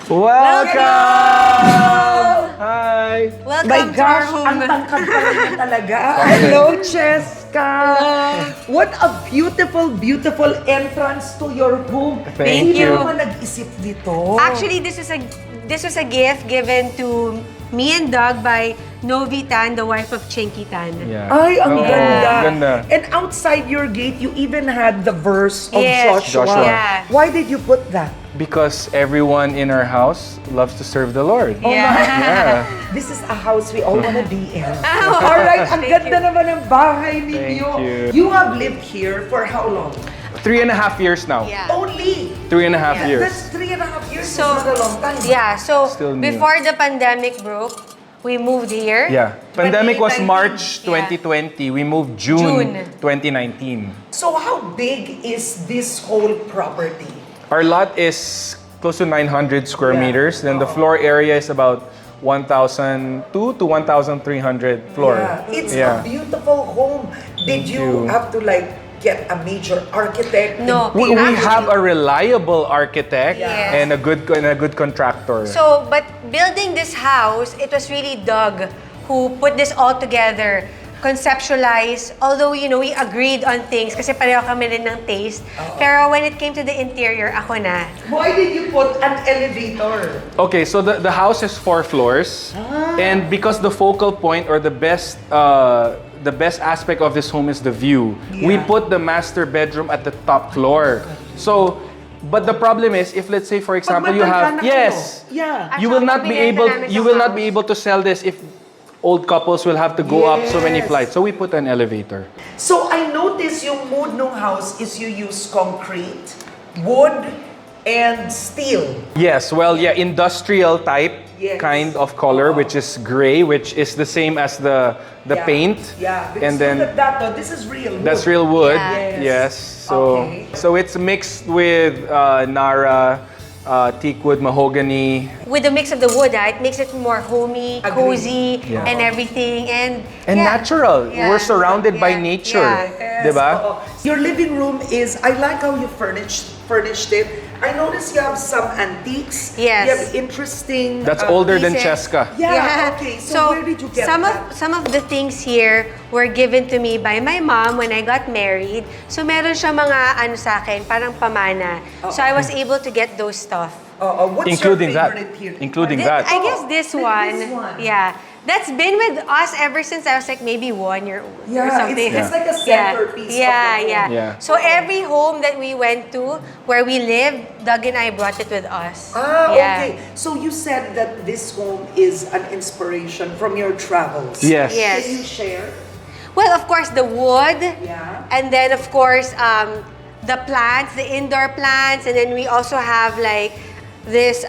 Welcome! Hi! Welcome My to our gosh, home. ang tangkad pala niya talaga. Hello, Cheska! What a beautiful, beautiful entrance to your home. Thank you. Sino naman nag-isip dito? Actually, this was a gift given to me and Doug by Novi Tan, the wife of Chinky Tan. Yeah. Ay, ang Oh, ganda. ganda. And outside your gate, you even had the verse of Yes, Joshua. Yeah. Why did you put that? Because everyone in our house loves to serve the Lord. Yeah. Yeah. This is a house we all want to be in. Alright, ang Thank ganda naman ng bahay ninyo. Thank you. You have lived here for how long? 3.5 years now. Yeah. Only. 3.5 years. That's 3.5 years. So, It's not a long time. Yeah, so Still new. before the pandemic broke, we moved here. Yeah. Pandemic was 2019. March Yeah. 2020. We moved June 2019. So how big is this whole property? Our lot is close to 900 square Yeah. meters. Then the floor area is about 1,200 to 1,300 floor. Yeah, it's Yeah. a beautiful home. Did Thank you you. have to like get a major architect? No. We Actually- have a reliable architect Yes. and a good contractor. So, but building this house, it was really Doug who put this all together, conceptualized, although, you know, we agreed on things kasi pareho kami rin ng taste. Pero when it came to the interior, ako na. Why did you put an elevator? Okay, so the house is 4 floors, and because the focal point or the best aspect of this home is the view, we Yeah. put the master bedroom at the top floor. So, but the problem is, if let's say for example you have Yeah. you will not be Actually, able binenta namin you sa will not be house. able to sell this if old couples will have to go up so many Yes. flights. So we put an elevator. So I noticed yung mood ng house is you use concrete, wood, and steel. Yes, well, yeah, industrial type Yes. kind of color, which is gray, which is the same as the Yeah. paint. Yeah, because And then look at that. This is real wood. that's real wood. Yeah. Yes. So Okay. so it's mixed with Nara, teakwood, mahogany, With the mix of the wood, it makes it more homey, Agree. cozy, Yeah. and everything. And and yeah. natural. Yeah. We're surrounded by Yeah. nature, Yeah. diba? oo. Your living room is, I like how you furnished it. I noticed you have some antiques. Yes. You have interesting. That's older than pieces. Cheska. Yeah, okay. So where did you get some that? some of the things here were given to me by my mom when I got married. So meron siya mga ano sa akin, parang pamana. So I was able to get those stuff. What's Including your that. favorite here? Including Thi- that. I guess this Like one, this one. yeah. That's been with us ever since I was like maybe 1 year old or Yeah, something. it's like a centerpiece of the Yeah, home. yeah. Yeah. So every home that we went to, where we lived, Doug and I brought it with us. Yeah. Okay. So you said that this home is an inspiration from your travels. Yes. Yes. Can you share? Well, of course, the wood. Yeah. And then, of course, the plants, the indoor plants. And then we also have like this,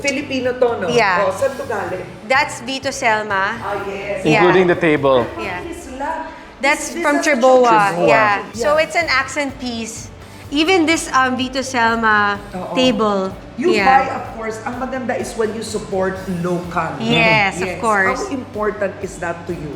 Filipino to, no? Yeah. Oh, saan to galing? that's Vito Selma. Ah, yes. Yeah. Including the table. Yeah. Isla. That's This from has such a Triboa. Triboa. Yeah. Yeah. So it's an accent piece. Even this Vito Selma Oo. table. You yeah. buy, of course, ang maganda is when you support local. Yes, of course. How important is that to you?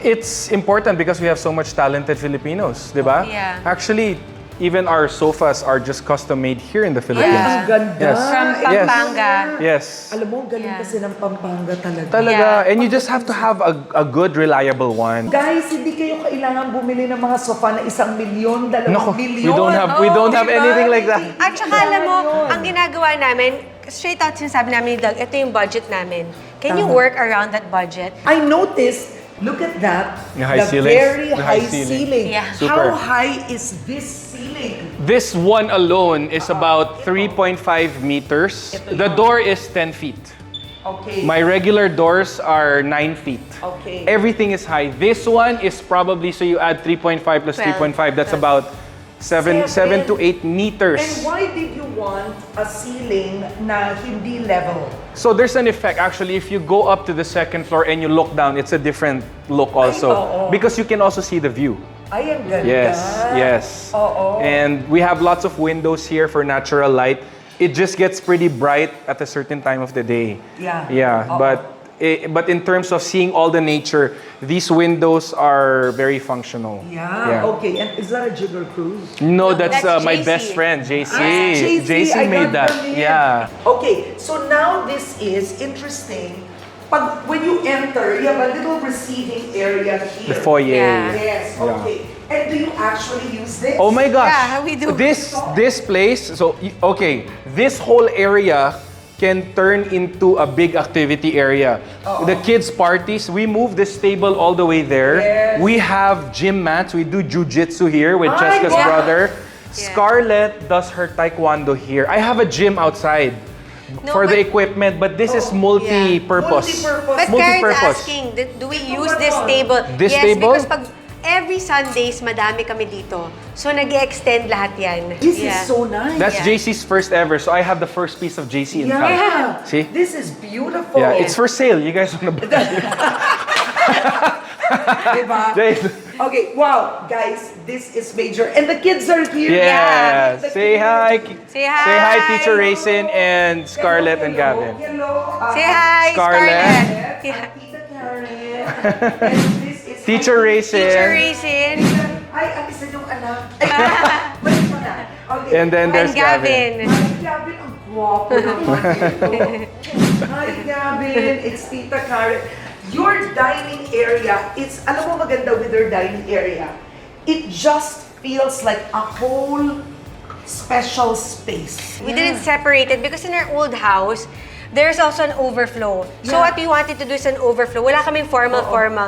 It's important because we have so much talented Filipinos, di ba? Yeah. Actually, even our sofas are just custom made here in the Philippines. Ang Yeah. ganda. Yes. From Yes. Pampanga. Yes. Alam mo, galing Yeah. kasi ng Pampanga talaga. Talaga. Yeah. And you just have to have a good, reliable one. Guys, hindi kayo kailangan bumili ng mga sofa na 1 milyon, 2 Nako, milyon. we don't have Diba? anything like that. At saka alam mo, ang ginagawa namin, straight out sinasabi namin ni Doug, ito yung budget namin. Can you Tama. work around that budget? I noticed, look at that, The high the ceilings. very The high high ceiling. ceiling. Yeah. Super. How high is this ceiling? This one alone is about 3.5 meters. The door is 10 feet. Okay. My regular doors are 9 feet. Okay. Everything is high. This one is probably, so you add 3.5 plus 12. 3.5, that's about 7 to 8 meters. And why did you want a ceiling na hindi level? So there's an effect actually. If you go up to the second floor and you look down, it's a different look also. oo. Because you can also see the view. Ay, ang ganda. Yes, yes. Oo. And we have lots of windows here for natural light. It just gets pretty bright at a certain time of the day. Yeah. Yeah, Oo. but But in terms of seeing all the nature, these windows are very functional. Yeah, okay. And is that a Jigger Cruise? No, that's That's my JC. best friend, JC. JC, I made got that. the name. Yeah. Okay, so now this is interesting. When you enter, you have a little receiving area here. The foyer. Yeah. Yes, okay. And do you actually use this? Oh my gosh. Yeah, we do. This place, so okay, this whole area can turn into a big activity area. The kids' parties, we move this table all the way there. Yes. We have gym mats. We do jujitsu here with My Cheska's God. brother. Yeah. Scarlett does her taekwondo here. I have a gym outside No, for the but- equipment, but this is multi-purpose. Multi-purpose. But Karen's Multi-purpose. asking, do we use this table? This yes, table? because pag every Sundays, madami kami dito. So, nag-extend lahat yan. This Yeah. is so nice. That's Yeah. JC's first ever, so I have the first piece of JC in fact. Yeah. See? This is beautiful. Yeah, it's for sale. You guys want to buy it? Diba? Okay, wow, guys, this is major. And the kids are here. Yeah. The Say kids- hi. Say hi. Say hi, Teacher Raisin and Scarlett and Hello, Gavin. Hello. Say hi, Scarlett. Scarlett. Yeah. Tita Karen. And this is Teacher Raisin. Teacher Raisin. Ay, ang isa yung anak. Balik mo na. Okay. And then there's And Gavin. Ay, Gavin, ang gwapo naman ito. Hi, Gavin. It's Tita Karen. Your dining area, alam mo maganda with your dining area, it just feels like a whole special space. We didn't separate it because in our old house, there's also an overflow. So Yeah. what we wanted to do is an overflow. Wala kaming formal,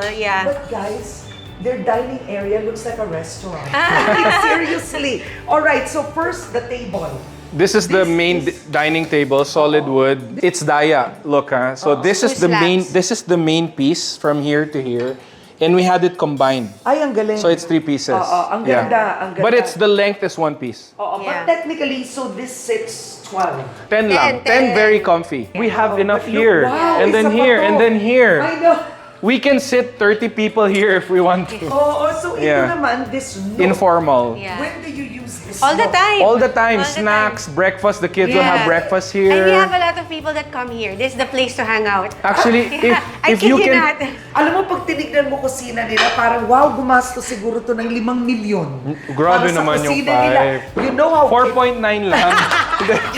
yeah. But guys, their dining area looks like a restaurant. Like, seriously. All right, so first the table. This is the This main is- dining table, solid wood. It's Daya. Look, huh? So this is Two the main. slabs. This is the main piece from here to here, and we had it combined. Ay, ang galing. So it's 3 pieces. ang ganda, ang ganda. But it's the length is 1 piece. Oo, Yeah. but technically, so this sits 12. 10 lang. 10 10. very comfy. We have enough But here, look, wow, and then isa pa here, to. and then here. I know. We can sit 30 people here if we want to. Oo, so ito Yeah. naman, this nook. Informal. Yeah. When do you use this All the nook? time. All the time, All the snacks, breakfast. The kids will Yeah. have breakfast And we here. have a lot of people that come here. This is the place to hang out. Actually, Yeah, I if kid you you can, not. Alam mo, pag tinignan mo kusina nila, parang wow, gumastos siguro to ng 5 milyon. Grabe Para sa naman yung kusina nila. 5. You know how 4.9 lang.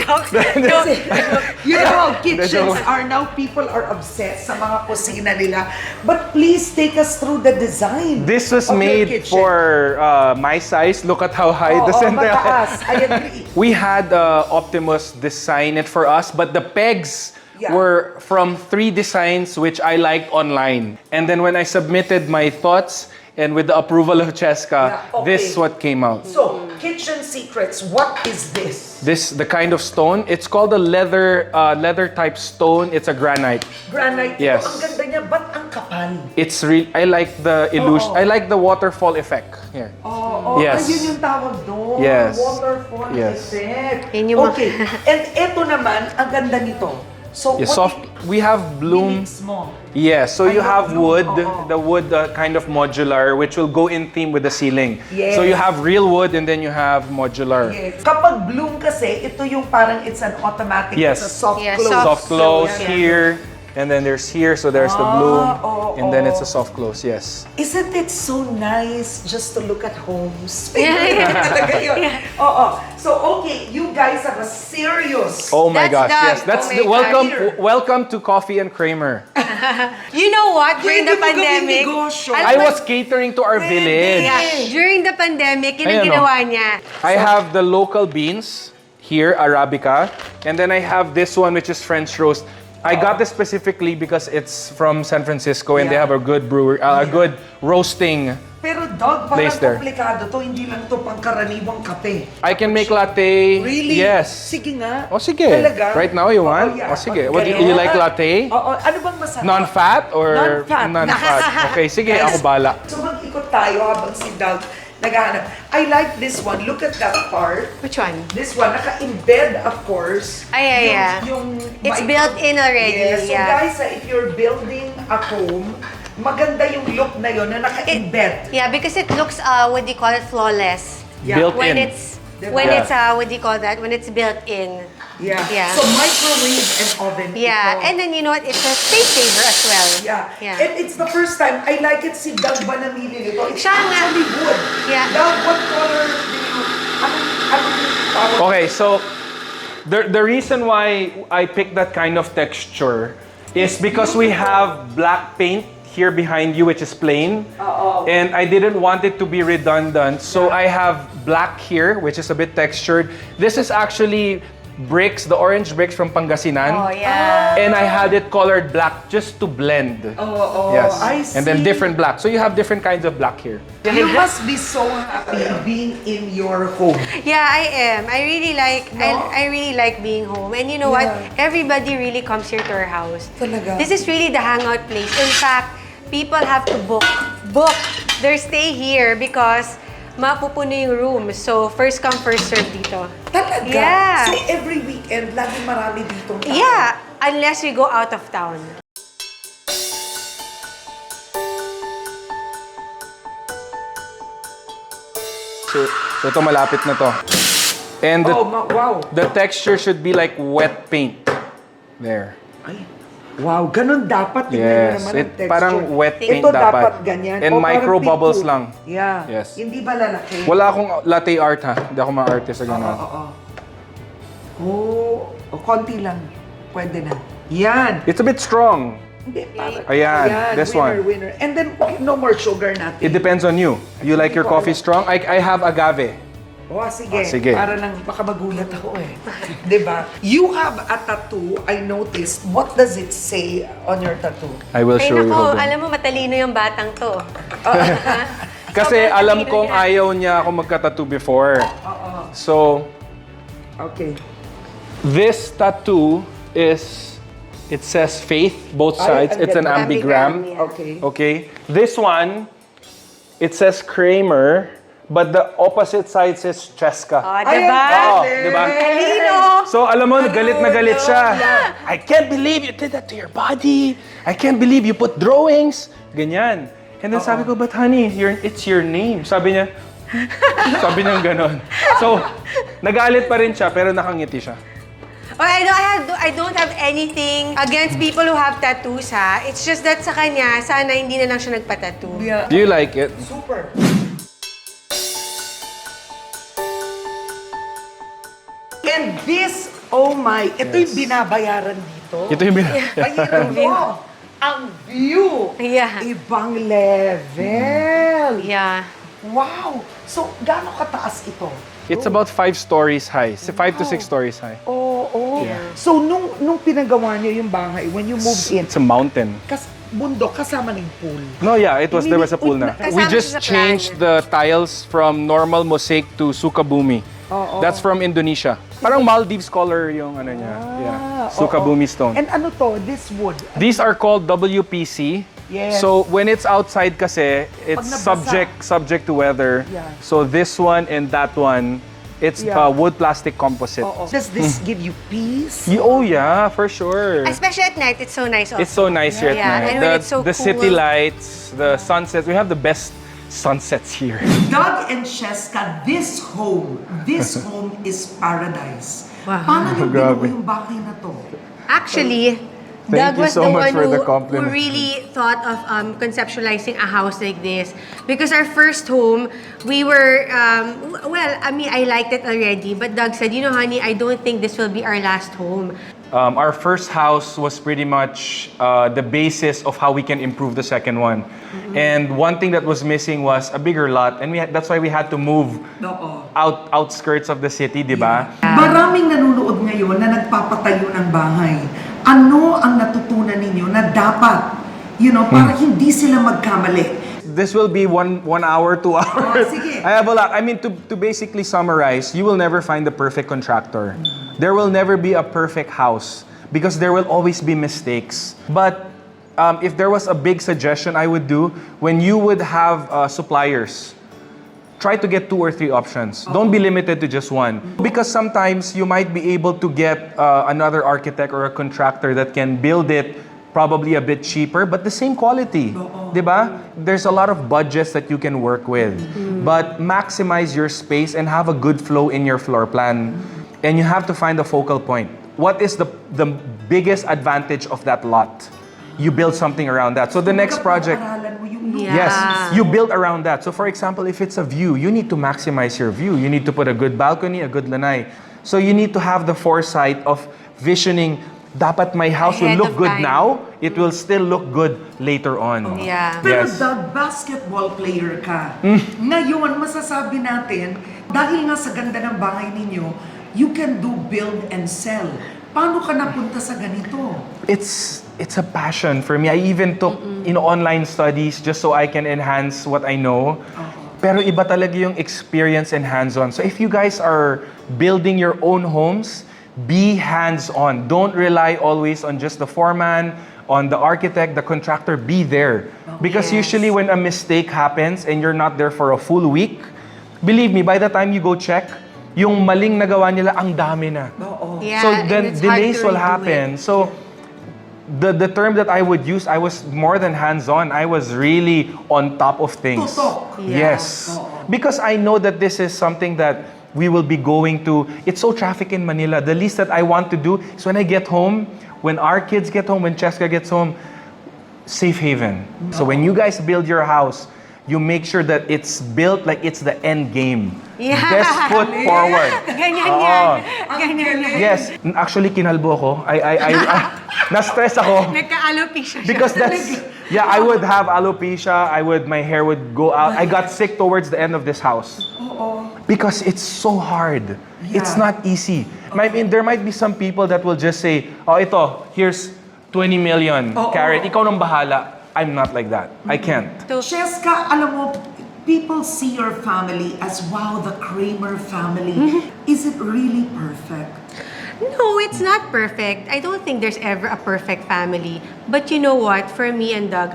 Joke. You know how The kitchens joke. are now, people are obsessed sa mga kusina nila. But please take us through the design. This was of your made kitchen. for my size. Look at how high the Oo, center. mataas. I agree. We had Optimus design it for us, but the pegs Yeah. were from 3 designs which I liked online. And then when I submitted my thoughts and with the approval of Cheska, Yeah, okay. this is what came out. So, kitchen secrets, what is this? This the kind of stone. It's called a leather type stone. It's a granite. Granite. Yes. Ang ganda niya, ba't ang kapal? It's real. I like the illusion. Oo. I like the waterfall effect. Here. Oo, Yes. ayun yung tawag doon. Yes. Waterfall Yes. effect. Yun yung Okay. And eto naman, ang ganda nito. So, Yeah, what soft. We have bloom. minix mo? Yes, so you Ano, have bloom? wood, Oo. the wood kind of modular, which will go in theme with the ceiling. Yes. So you have real wood and then you have modular. Yes. Kapag bloom kasi, ito yung parang it's an automatic, Yes. it's a soft Yeah, close. Soft close Yeah. here, and then there's here, so there's the bloom, oo, and then it's oo. a soft close, yes. Isn't it so nice just to look at homes? Yeah. Talaga yun. Oo. So, okay, you guys have a serious... Oh my That's gosh, Doug. yes, that's Oh my the welcome, God. welcome to Coffee and Kramer. You know what? During the Hindi mo gawing pandemic, negosyo. alam I mo- was catering to our village. Yeah, during the pandemic, yun ang Ayan, oh. ginawa niya. I have the local beans here, Arabica, and then I have this one which is French roast. I got this specifically because it's from San Francisco and they Yeah. have a good brewer, a good roasting. Pero dog, parang Place there. komplikado to. Hindi lang to pangkaraniwang kape. I can make latte. Really? Yes. Sige nga. Oh, sige. Talaga? Right now, you want? yeah. Oh, sige. Okay. What, you like latte? Oo. Ano bang masarap? Non-fat or? Non-fat. Non-fat. Okay, sige. Guys, Ako bala. So mag-ikot tayo habang si Doug naghahanap. I like this one. Look at that part. Which one? This one, naka-embed, of course. Ay, yeah. Yung It's built in already, Yes. So yeah. guys, if you're building a home, maganda yung look na yun na naka-embed. Yeah, because it looks, what do you call it, flawless. Yeah. Built When in. it's, Diba? when Yeah. it's, what do you call that? When it's built in. Yeah. So microwave and oven. Yeah, ito. and then you know what? It's a space saver as well. Yeah. And it's the first time, I like it si Doug ba namili nito? It's Siya nga. actually wood. Yeah. Doug, what color do you, ano Okay, so the reason why I picked that kind of texture is because we have black paint here behind you, which is plain. And I didn't want it to be redundant, so I have black here, which is a bit textured. This is actually bricks, the orange bricks from Pangasinan. Oh, yeah. And I had it colored black just to blend. Yes. I see. And then different black. So you have different kinds of black here. You must be so happy being in your home. Yeah, I am. I really like I really like being home. And you know what? Yeah. Everybody really comes here to our house. Talaga? This is really the hangout place. In fact, people have to book their stay here because mapupuno yung room. So, first come, first serve dito. Talaga? Yeah. So every weekend, lagi marami dito. Yeah, unless we go out of town. So ito malapit na to. And Wow. the texture should be like wet paint. There. Ay, wow, ganun dapat. Tingnan nyo Yes, naman ang it texture. parang wet paint Ito dapat dapat. ganyan. And O, parang micro bubbles pinto. lang. Yeah. Yes. Hindi ba lalaki? Wala akong latte art ha. Hindi ako ma-artist sa ganun. Oh, konti lang. Pwede na. Yan. It's a bit strong. Hindi, parang. Ayan, this winner, one. winner. And then, no more sugar natin. It depends on you. You like your coffee strong? I have agave. Sige. Sige. Para lang, baka magulat ako eh. Diba? You have a tattoo, I noticed. What does it say on your tattoo? I will Ay show you. nako, Hold on. alam mo matalino yung batang to. Kasi Sobrang alam talino kong niya. ayaw niya ako magka-tattoo before. So, Okay. this tattoo is, it says faith, both Ay, sides. ang It's an ganda. ambigram. Yeah. Okay. Okay. This one, it says Kramer, but the opposite side says Cheska. Oh, Ay, diba? Oo, diba? Talino! So, alam mo, galit na galit siya. Yeah. I can't believe you did that to your body. I can't believe you put drawings. Ganyan. And then sabi ko, but honey, it's your name. Sabi niya, sabi niya ganon. So, nagalit pa rin siya, pero nakangiti siya. Oh, I don't have anything against people who have tattoos, ha? It's just that sa kanya, sana hindi na lang siya nagpa-tattoo. Yeah. Do you like it? Super. And this, oh my, ito yung binabayaran dito. Ito yung Ayun mo, ang view. Yeah. Ibang level. Yeah. Wow. So, gaano kataas ito? It's about 5 stories high. 5 to 6 stories high. Oo. So, nung pinagawa niyo yung bahay, when you moved in, It's a mountain. bundok, kasama na yung pool. No, yeah, there was a pool na. Kasama We siya just sa plan. changed the tiles from normal mosaic to sukabumi. That's from Indonesia. Parang Maldives color yung ano niya. Yeah. Sukabumi stone. And ano to, this wood? These are called WPC. Yes. So when it's outside kasi, it's nabasa. subject to weather. Yeah. So this one and that one, it's Yeah. wood plastic composite. Does this give you peace? Oh yeah, for sure. Especially at night, it's so nice also. It's so nice here at Yeah, night. and when it's so the city cool. lights, the sunsets. We have the best sunsets here. Doug and Cheska, this home is paradise. Wow. Paano niyo Grabe. binuo yung bahay na to? Actually, Thank Doug you was so the much one for the who compliment. really thought of conceptualizing a house like this. Because our first home, we were, I liked it already. But Doug said, you know, honey, I don't think this will be our last home. Our first house was pretty much the basis of how we can improve the second one. And one thing that was missing was a bigger lot, and that's why we had to move outskirts of the city, di ba? Maraming nanonood ngayon na nagpapatayo ng bahay. Ano ang natutunan ninyo na dapat, para hindi sila magkamali? This will be one hour, 2 hours. sige. I have a lot. I mean, to basically summarize, you will never find the perfect contractor. There will never be a perfect house because there will always be mistakes. But if there was a big suggestion I would do, when you would have suppliers, try to get 2 or 3 options. Don't be limited to just one. Because sometimes you might be able to get another architect or a contractor that can build it probably a bit cheaper, but the same quality. Diba? There's a lot of budgets that you can work with. But maximize your space and have a good flow in your floor plan. and you have to find a focal point. What is the biggest advantage of that lot? You build something around that. So the next project, Pag-aralan mo yung lugar. Yeah. yes, you build around that. So for example, if it's a view, you need to maximize your view. You need to put a good balcony, a good lanai. So you need to have the foresight of visioning, dapat my house will Ahead look of good time. now, it will still look good later on. Yeah. Pero Yes. Doug, basketball player ka. Ngayon, masasabi natin, dahil nga sa ganda ng bahay ninyo, you can do build and sell. Paano ka napunta sa ganito? It's a passion for me. I even took online studies just so I can enhance what I know. Pero iba talaga yung experience and hands-on. So if you guys are building your own homes, be hands-on. Don't rely always on just the foreman, on the architect, the contractor. Be there. Because Yes. usually when a mistake happens and you're not there for a full week, believe me, by the time you go check, yung maling nagawa nila, ang dami na. Oo. Yeah, So and then it's hard delays to will redo happen. it. So the term that I would use, I was more than hands-on. I was really on top of things. Tutok. Yeah. Yes. Because I know that this is something that we will be going to. It's so traffic in Manila. The least that I want to do is when I get home, when our kids get home, when Cheska gets home, safe haven. So when you guys build your house, you make sure that it's built like it's the end game. Yeah. Best foot forward. Ganyan Oo. yan. Ganyan yan. Yes, actually kinalbo ako. Na-stress ako. Nagka-alopecia siya. Because I would have alopecia, my hair would go out. I got sick towards the end of this house. Because it's so hard. It's Yeah. not easy. I mean, there might be some people that will just say, oh, ito, here's 20 million. Karen, ikaw nang bahala. I'm not like that. I can't. Cheska, alam mo, people see your family as, wow, the Kramer family. Is it really perfect? No, it's not perfect. I don't think there's ever a perfect family. But you know what? For me and Doug,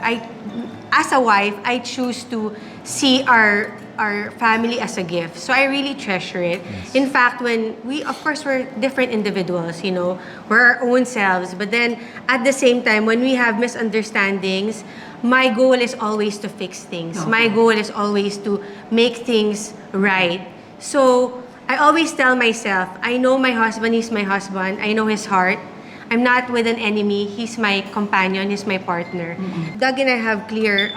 as a wife, I choose to see our family as a gift. So I really treasure it. Yes. In fact, when of course, we're different individuals, you know, we're our own selves. But then at the same time, when we have misunderstandings, my goal is always to fix things. My goal is always to make things right. So I always tell myself, I know my husband, he's my husband. I know his heart. I'm not with an enemy. He's my companion. He's my partner. Doug and I have clear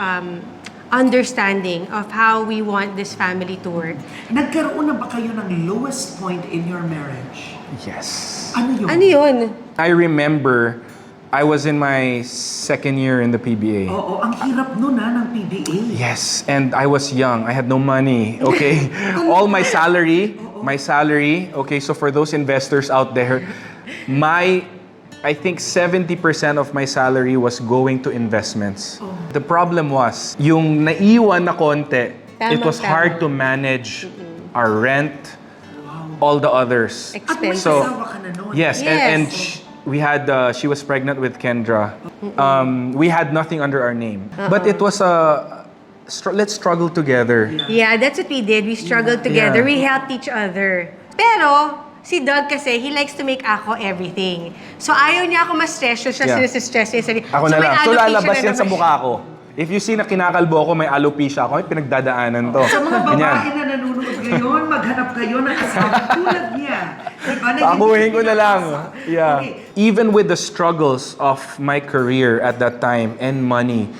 understanding of how we want this family to work. Nagkaroon na ba kayo ng lowest point in your marriage? Yes. Ano yun? Ano yun? I remember I was in my second year in the PBA. Oo, ang hirap nun ng PBA. Yes, and I was young. I had no money, okay? All my salary, okay, so for those investors out there, I think 70% of my salary was going to investments. The problem was, yung naiwan na konti, it was hard to manage our rent, all the others. At may Expensive. asawa ka na nun. Yes, and Yes. we had, she was pregnant with Kendra. We had nothing under our name. But it was let's struggle together. Yeah, that's what we did. We struggled together. Yeah. We helped each other. Pero, si Doug kasi, he likes to make ako everything. So, ayaw niya ako ma-stress. So, siya Yeah. sinisistress niya. Sarili. Ako na may lang. So alopecia lalabas na yan sa naman mukha ko. If you see na kinakalbo ako, may alopecia ako, may pinagdadaanan to. Sa mga Ganyan. babae na nanonood ngayon, maghanap kayo ng asawa tulad niya. Diba? Pakuhin ko na lang. Yeah. Okay. Even with the struggles of my career at that time and money,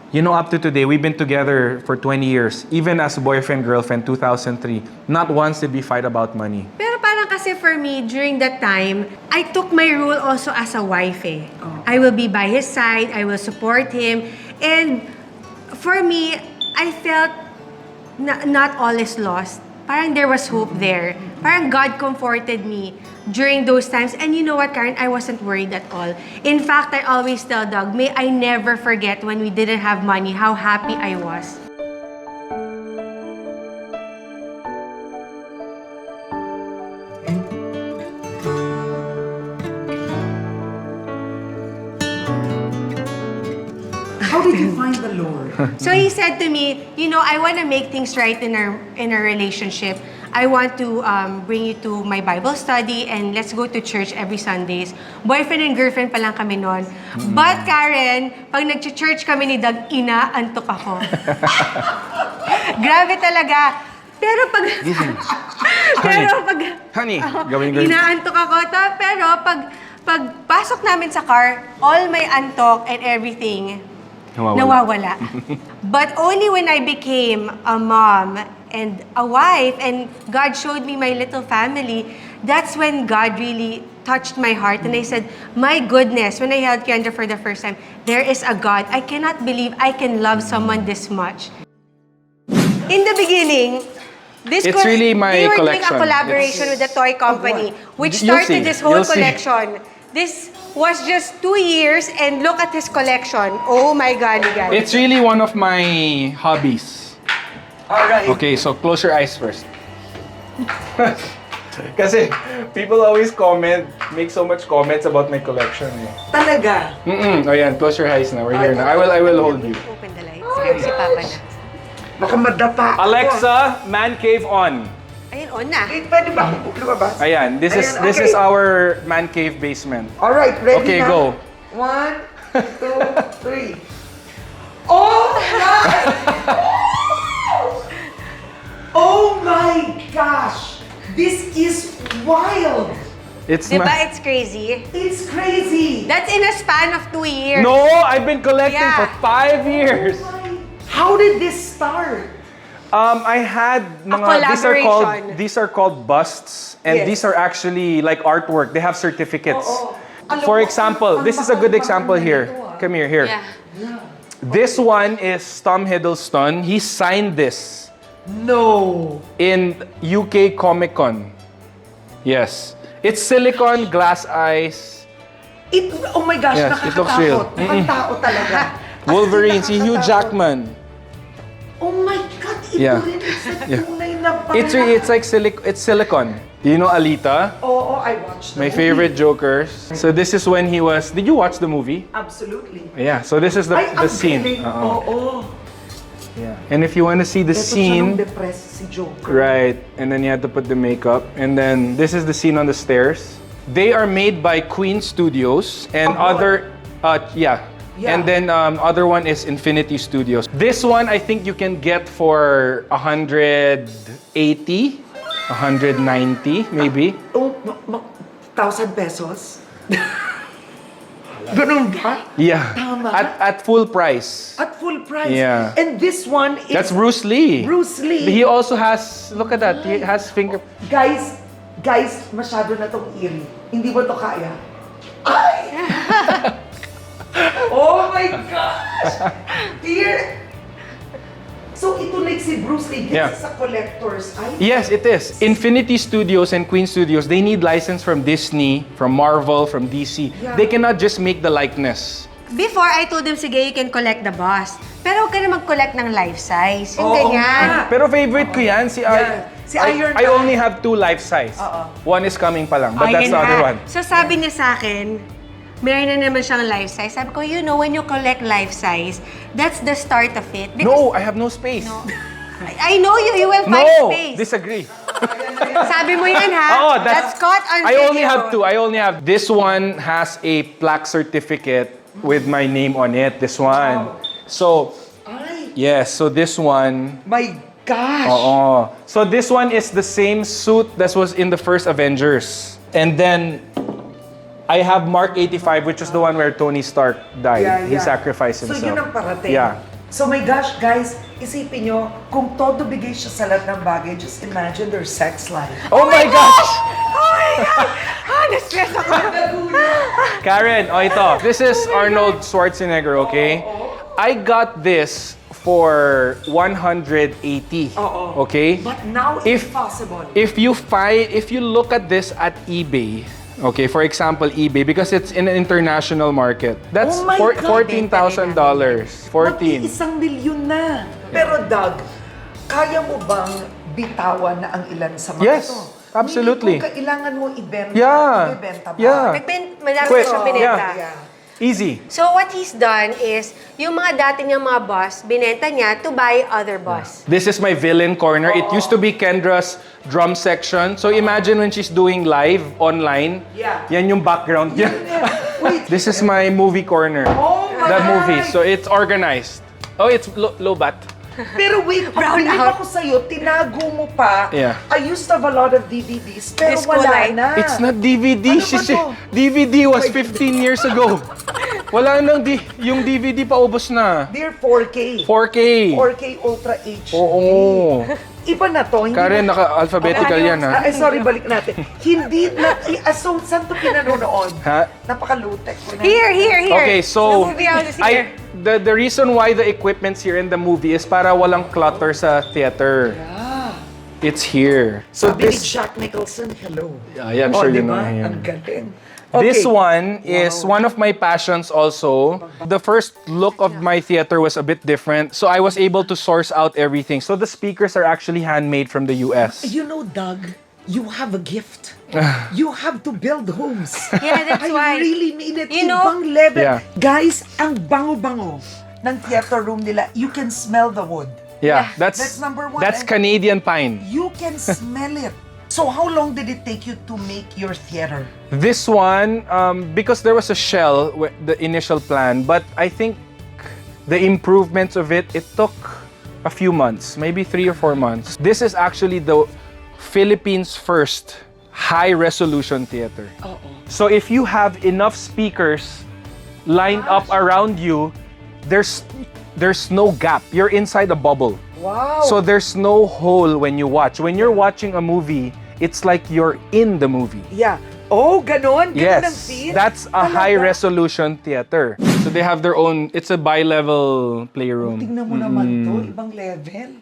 you know, up to today, we've been together for 20 years. Even as boyfriend, girlfriend, 2003, not once did we fight about money. Pero parang kasi for me, during that time, I took my role also as a wife eh. I will be by his side, I will support him. And for me, I felt not all is lost. Parang there was hope there. Parang God comforted me during those times. And you know what, Karen? I wasn't worried at all. In fact, I always tell Doug, may I never forget when we didn't have money, how happy I was. How did you find the Lord? So he said to me, you know, I want to make things right in our relationship. I want to bring you to my Bible study and let's go to church every Sundays. Boyfriend and girlfriend pa lang kami noon. But Karen, pag nag-church kami ni Doug, inaantok ako. Grabe talaga. Pero pag... Pero pag... Honey, gawin ko. Inaantok ako. Pero pag pasok namin sa car, all my antok and everything, nawawala. But only when I became a mom and a wife and God showed me my little family, that's when God really touched my heart. And I said, my goodness, when I held Kendra for the first time, there is a God. I cannot believe I can love someone this much. In the beginning, It's really my they were collection. doing a collaboration with the toy company, which You'll started see. this whole You'll see. collection. This was just 2 years, and look at his collection. Oh my God, guys. It's really one of my hobbies. Alright. Okay, so close your eyes first. Kasi people always make so much comments about my collection. Talaga. Oh yan, close your eyes now. We're here now. I will hold you. Open the lights. Sige, si Papa na. Baka madapa ako. Alexa, man cave on. Ayun, on na. Eh, pwede ba akong lumabas? Ayan, this is Ayan, this is okay. our man cave basement. Alright, ready Okay, na? go. 1, 2, 3. Oh my! Oh my gosh! This is wild! It's Diba, my... it's crazy? It's crazy! That's in a span of 2 years. No, I've been collecting Yeah. for 5 years. How did this start? I had mga collaboration. these are called busts, and Yes. these are actually like artwork. They have certificates. Oo. Alam For mo, example, ang this is a good example mahal here. nito, ah. Come here. Yeah. This one is Tom Hiddleston. He signed this No! in UK Comic Con. Yes. It's silicone, glass eyes. Oh my gosh, Yes, it looks real. nakakatakot. Mukhang tao talaga. Wolverine, As si in, Hugh nakakatakot. Jackman. Oh my God, ito Yeah. rin. It's like Yeah. tunay na bala. It's like it's silicone. You know Alita? Oo, I watched the My movie. favorite Jokers. So this is when he was. Did you watch the movie? Absolutely. Yeah. So this is the Ay, ang scene. galing. Uh-uh. Oo. Yeah. And if you want to see the Ito siya nung scene, depressed si Joker. right? And then you had to put the makeup. And then this is the scene on the stairs. They are made by Queen Studios and Abroad. other. Yeah. Yeah. And then other one is Infinity Studios. This one I think you can get for 180, 190 maybe. Oh, 1,000 pesos? Ganun ba? Yeah. Tama. At full price. At full price. Yeah. And this one is... That's Bruce Lee. Bruce Lee. He also has, look at that, he has finger... Guys, masyado na tong eerie. Hindi mo to kaya. Ay! Oh my gosh! Here! So ito like si Bruce Lee, Yeah. sa collector's eye? Yes, it is. Infinity Studios and Queen Studios, they need license from Disney, from Marvel, from DC. Yeah. They cannot just make the likeness. Before, I told him, sige, you can collect the bust. Pero huwag ka na mag-collect ng life size. Yung Oo ganyan. nga. Pero favorite ko yan, si Yeah. Si Iron I Man. only have 2 life size. Oo. One is coming pa lang, but Oh, that's yun the other nga. one. So sabi niya sa akin, meron na naman siyang life size. Sabi ko, you know, when you collect life size, that's the start of it. No, I have no space. I know you will find No, space. disagree. Sabi mo yan, ha? Oh, that's caught on I video. only have 2. I only have this one has a plaque certificate with my name on it. This one. So, Ay, yes. So this one. my gosh! Oh. So this one is the same suit that was in the first Avengers, and then I have Mark 85, which is the one where Tony Stark died. He sacrificed himself. So yun ang parating. Yeah. So my gosh, guys, isipin nyo, kung todo bigay siya sa lahat ng bagay, just imagine their sex life. Oh my gosh! Oh my God! Na-stress ako. Karen, ito. This is Arnold Schwarzenegger, okay? I got this for 180. Oo. Okay? But now it's possible. If you look at this at eBay, okay, for example, eBay, because it's in an international market, that's Oh my God. $14,000. 14. Mag-1 milyon na. Pero Doug, kaya mo bang bitawan na ang ilan sa mga Yes, to? absolutely. Kung kailangan mo ibenta, Yeah. ibenta ba? Yeah. Madami Quick. siyang binenta. Yeah. Easy. So what he's done is, yung mga dati niyang mga boss, binenta niya to buy other boss. This is my villain corner. It used to be Kendra's drum section. So imagine when she's doing live online. Yeah. Yan yung background niya. Wait. This is my movie corner. Oh my The God. movie. So it's organized. Oh, it's low bat. Pero wait, Brown believe out. ako sa'yo, tinago mo pa. Yeah. I used to have a lot of DVDs, pero Disco wala light. na. It's not DVD. Ano ba to? DVD was 15 years ago. Wala nang yung DVD paubos na. They're 4K. 4K. 4K Ultra HD. Oo. Iba na to. Hindi Karen, na, naka-alphabetical yan, ha? sorry, balik natin. Hindi na, so, saan to pinanonood? Ha? Napaka-low-tech ko na. Here. Okay, so The movie house is here. the reason why the equipment's here in the movie is para walang clutter sa theater. It's here. So Sabi ni this Jack Nicholson, hello. Yeah, I'm sure you know diba? him. Ang galing. This Okay. one is one of my passions also. The first look of my theater was a bit different, so I was able to source out everything. So the speakers are actually handmade from the US. You know, Doug, you have a gift. You have to build homes. Yeah, that's I why. really mean it. You know- Ibang level. Yeah. Guys, ang bango-bango ng theater room nila, you can smell the wood. Yeah, That's number one. That's And- Canadian pine. You can smell it. So how long did it take you to make your theater? This one, because there was a shell, the initial plan, but I think the improvements of it took a few months, maybe 3 or 4 months. This is actually the Philippines' first high-resolution theater. So if you have enough speakers lined up around you, there's no gap. You're inside a bubble. Wow. So there's no hole when you watch. When you're watching a movie, it's like you're in the movie. Yeah. Oh, ganon? Ganon ang Yes, feel? that's a Talaga? high-resolution theater. So they have their own, it's a bi-level playroom. Tingnan mo naman to, ibang level.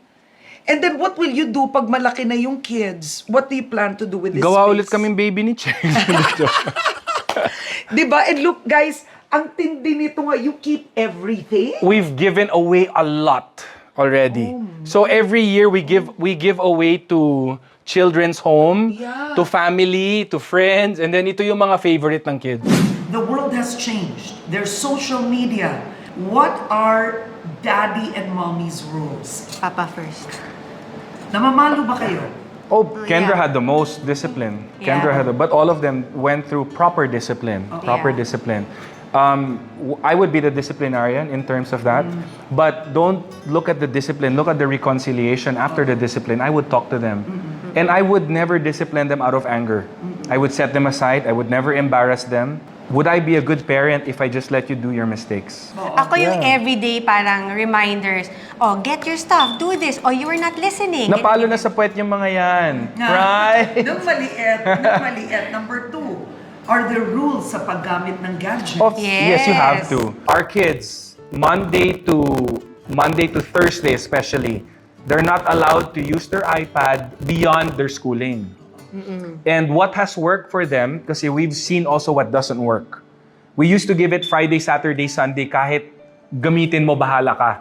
And then what will you do pag malaki na yung kids? What do you plan to do with this Gawa space? ulit kaming baby ni Chen. Diba? And look, guys, ang tindi nito nga, you keep everything. We've given away a lot already. So every year we give away to children's home, Yeah. to family, to friends, and then ito yung mga favorite ng kids. The world has changed. There's social media. What are daddy and mommy's rules? Papa first. Namamalo ba kayo? Oh, Kendra yeah. had the most discipline. Yeah. Kendra had but all of them went through proper discipline. Proper Yeah. discipline. I would be the disciplinarian in terms of that, but don't look at the discipline, look at the reconciliation after the discipline. I would talk to them. And I would never discipline them out of anger. I would set them aside. I would never embarrass them. Would I be a good parent if I just let you do your mistakes? Ako yung everyday parang reminders. Oh, get your stuff, do this. Oh, you were not listening. Napalo na sa puwet yung mga yan. Right? Nung maliit. Number 2, are there rules sa paggamit ng gadgets? Yes, you have Yes. to. Our kids, Monday to Thursday especially, they're not allowed to use their iPad beyond their schooling. And what has worked for them, kasi we've seen also what doesn't work. We used to give it Friday, Saturday, Sunday, kahit gamitin mo, bahala ka.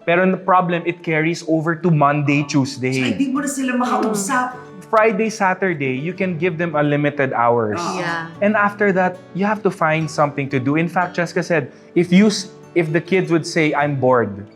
Pero the problem, it carries over to Monday, Tuesday. Hindi mo na sila makausap. Friday, Saturday, you can give them unlimited hours. Yeah. And after that, you have to find something to do. In fact, Cheska said, if the kids would say, I'm bored,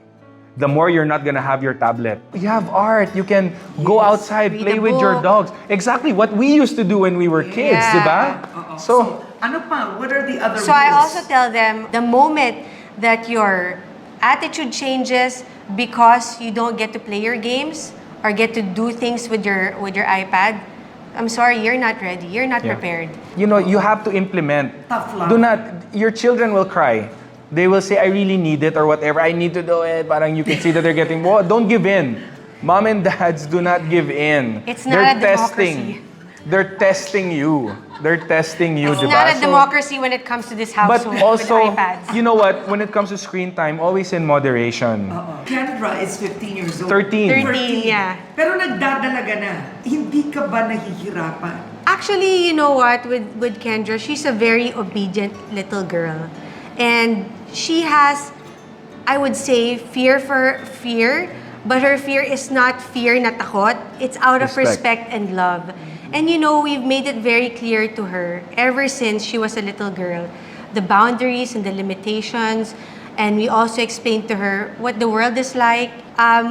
the more you're not gonna have your tablet. You have art. You can go outside, Read play a with your book. dogs. Exactly what we used to do when we were kids, Yeah. diba? So, Ano pa? What are the other So rules? I also tell them, the moment that your attitude changes because you don't get to play your games or get to do things with your iPad, I'm sorry, you're not ready. You're not Yeah. prepared. you know, you have to implement. Tough love. Your children will cry. They will say, I really need it or whatever. I need to do it. Parang you can see that they're getting, don't give in. Mom and dads do not give in. It's not a testing. democracy. They're testing you. They're testing you, It's diba? not a So- democracy when it comes to this But household also, with iPads. you know what? When it comes to screen time, always in moderation. Kendra is 15 years old. 13. 13, yeah. Pero nagdadalaga na. Hindi ka ba nahihirapan? Actually, you know what, with Kendra, she's a very obedient little girl. And she has, I would say, fear, but her fear is not fear na takot. It's out of respect and love. And you know, we've made it very clear to her ever since she was a little girl, the boundaries and the limitations. And we also explained to her what the world is like.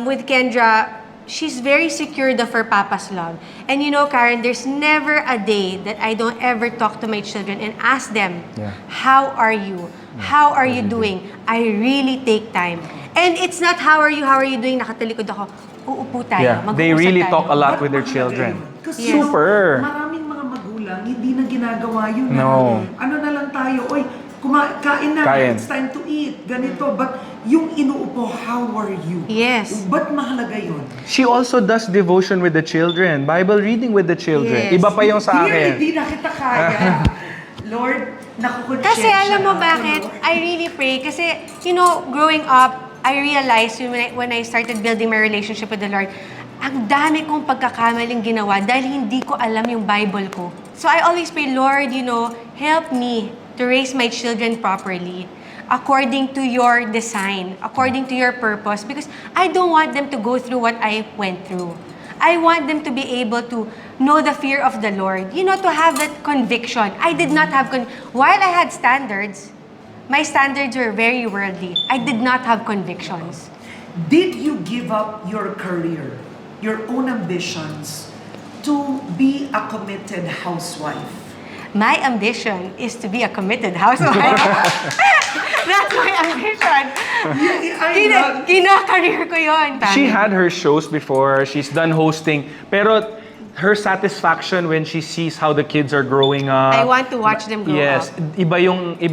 With Kendra, she's very secured of her papa's love. And you know, Karen, there's never a day that I don't ever talk to my children and ask them, Yeah. how are you? How are you doing? I really take time. And it's not, how are you doing? Nakatalikod ako. Uupo tayo. Yeah, they Mag-uusap really tayo. talk a lot Ba't with their mahalaga children. yun? Kasi Yes. Super. maraming mga magulang, hindi na ginagawa yun. No. Ano na lang tayo, oy, kain na, Kain. it's time to eat, ganito. But yung inuupo, how are you? Yes. Ba't mahalaga yun? She also does devotion with the children, Bible reading with the children. Yes. Iba pa yung sa Really, akin. hindi na kita kaya. Lord, Kasi alam mo bakit? I really pray. Kasi, growing up, I realized when I started building my relationship with the Lord, ang dami kong pagkakamaling ginawa dahil hindi ko alam yung Bible ko. So I always pray, Lord, help me to raise my children properly according to your design, according to your purpose, because I don't want them to go through what I went through. I want them to be able to know the fear of the Lord, to have that conviction. I did not have, while I had standards, my standards were very worldly. I did not have convictions. Did you give up your career, your own ambitions, to be a committed housewife? My ambition is to be a committed housewife. That's my ambition. Kina-career ko yun. She had her shows before, she's done hosting, pero her satisfaction when she sees how the kids are growing up. I want to watch them grow yes, up. iba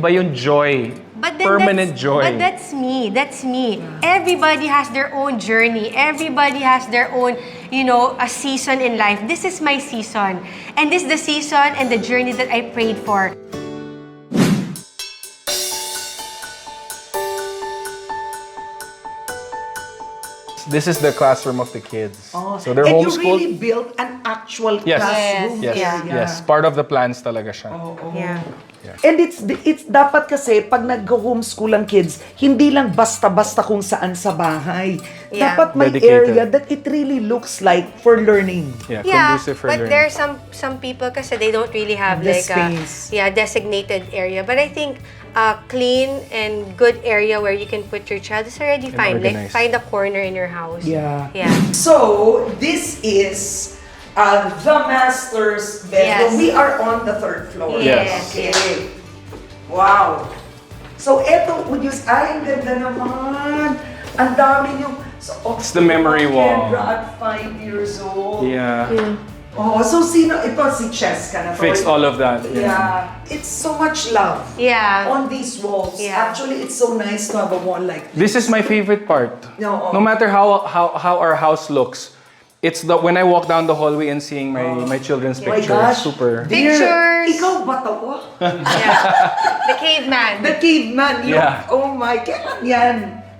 yung joy. Permanent joy. But that's me. That's me. Everybody has their own journey. Everybody has their own, a season in life. This is my season. And this is the season and the journey that I prayed for. This is the classroom of the kids. Oh, So they're and homeschooled. you really built an actual Yes. classroom. Yes. area. Yes. Part of the plans talaga siya. Yeah. And it's dapat kasi pag nag-homeschool ang kids, hindi lang basta-basta kung saan sa bahay. Yeah. Dapat may Dedicated. area that it really looks like for learning. Yeah, Yeah, conducive for but learning. there's some people kasi they don't really have The like a space. designated area. But I think a clean and good area where you can put your child is already fine. Like organized. find a corner in your house. Yeah. Yeah. So, this is the master's Yes. bedroom. We are on the 3rd floor. Yes. Okay. Wow. So, eto, ang ganda naman. Ang dami yung... So, It's the memory wall. Kendra at 5 years old. Yeah. Oh, so sino? Ito si Cheska na to. Fixed all of that. Yeah. It's so much love Yeah. on these walls. Yeah. Actually, it's so nice to have a wall like this. This is my favorite part. No. No matter how our house looks, it's when I walk down the hallway and seeing my children's Oh my pictures. gosh. Super. Dear, Pictures. Ikaw ba to? Yeah. The caveman. The caveman. Yeah. Oh my, kailan yan?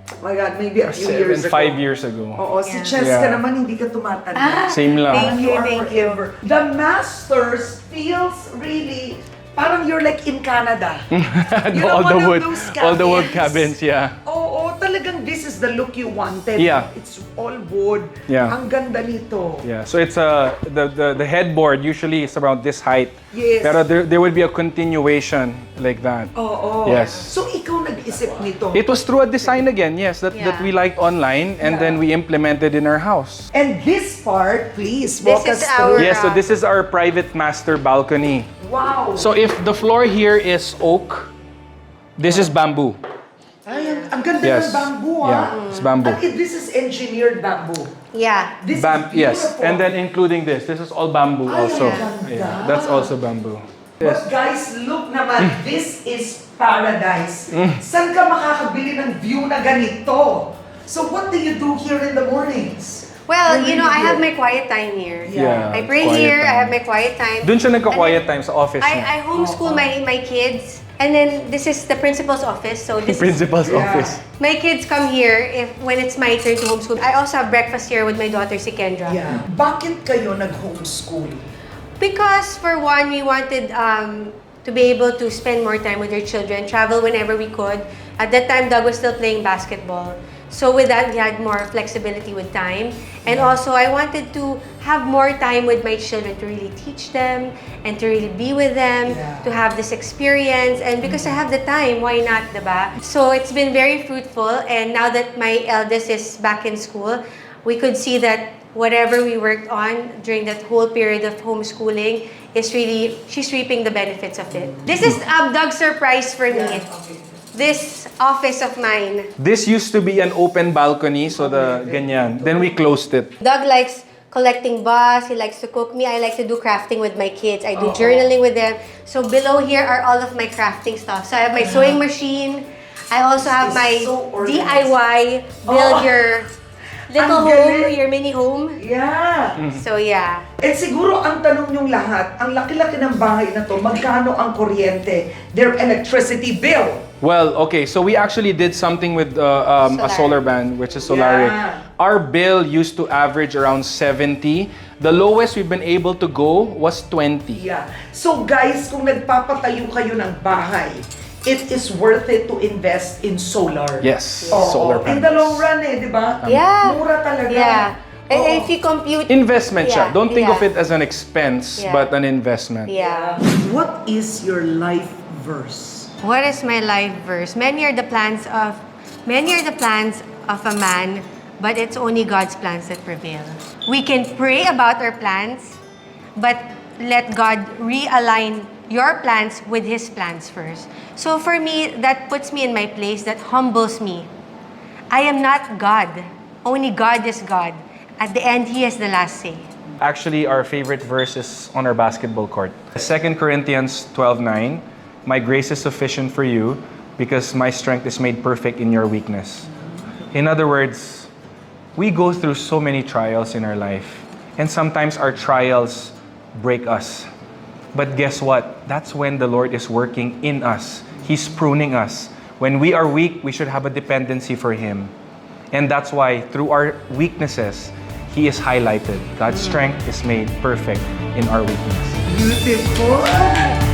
Oh my God, maybe a few years ago. 5 years ago. Oo, si Yeah. Cheska Yeah. naman hindi ka tumatanda. Same lang. Thank you, are thank you. forever. The Masters feels really, parang you're like in Canada. You know, one of those all the wood cabins. cabins, yeah. Oo, talagang this is the look you wanted. Yeah. It's all wood. Yeah. Ang ganda nito. Yeah, so it's the headboard usually is around this height. Yes. Pero there would be a continuation like that. Oo. Yes. So ikaw nag-isip nito. It was through a design again, yes, that Yeah. we liked online and then we implemented in our house. And this part, please This walk is us our- through. Yes, so this is our private master balcony. Wow. So if the floor here is oak, this is bamboo. Ay, ang ganda Yes. ng bamboo, Yeah, it's bamboo. And this is engineered bamboo. Yeah. This Yes, is beautiful. and then including this is all bamboo Ay, also. ang ganda. Yeah, that's also bamboo. But guys, look naman, this is paradise. Saan ka makakabili ng view na ganito? So what do you do here in the mornings? Well, When I have here? my quiet time here. Yeah, I pray quiet here. I time. have my quiet time. Doon siya nagka-quiet And then time sa office niya. I homeschool my kids. And then this is the principal's office. So this is, Principal's Yeah. office. my kids come here when it's my turn to homeschool. I also have breakfast here with my daughter, si Kendra. Yeah. Bakit kayo nag-homeschool? Because for one, we wanted to be able to spend more time with our children, travel whenever we could. At that time, Doug was still playing basketball. So with that, we had more flexibility with time. And also, I wanted to have more time with my children to really teach them and to really be with them, Yeah. to have this experience. And because I have the time, why not, diba? So it's been very fruitful. And now that my eldest is back in school, we could see that whatever we worked on during that whole period of homeschooling is really, she's reaping the benefits of it. This is Doug's surprise for me. this office of mine. This used to be an open balcony, so the ganyan. Then we closed it. Doug likes collecting bus, he likes to cook me, I like to do crafting with my kids, I do journaling with them. So below here are all of my crafting stuff. So I have my sewing machine, I also have my so organized. DIY, build your little Ang home, galing. your mini home. Yeah. So yeah. And siguro ang tanong yung lahat, ang laki-laki ng bahay na to, magkano ang kuryente, their electricity bill? Well, okay, so we actually did something with a solar band, which is Solaric. Yeah. Our bill used to average around 70. The lowest we've been able to go was 20. Yeah. So guys, kung nagpapatayo kayo ng bahay, it is worth it to invest in solar. Yes, Oo. solar In panels. the long run di ba? Yeah. Mura talaga. Yeah. And Oo. if you compute... Investment siya. Yeah, Don't think of yeah. it as an expense, Yeah. but an investment. Yeah. What is your life verse? What is my life verse? Many are the plans of a man, but it's only God's plans that prevail. We can pray about our plans, but let God realign your plans with His plans first. So for me, that puts me in my place, that humbles me. I am not God. Only God is God. At the end, He has the last say. Actually, our favorite verse is on our basketball court. 2 Corinthians 12:9. My grace is sufficient for you because my strength is made perfect in your weakness. In other words, we go through so many trials in our life. And sometimes our trials break us. But guess what? That's when the Lord is working in us. He's pruning us. When we are weak, we should have a dependency for Him. And that's why through our weaknesses, He is highlighted. God's strength is made perfect in our weakness. Beautiful!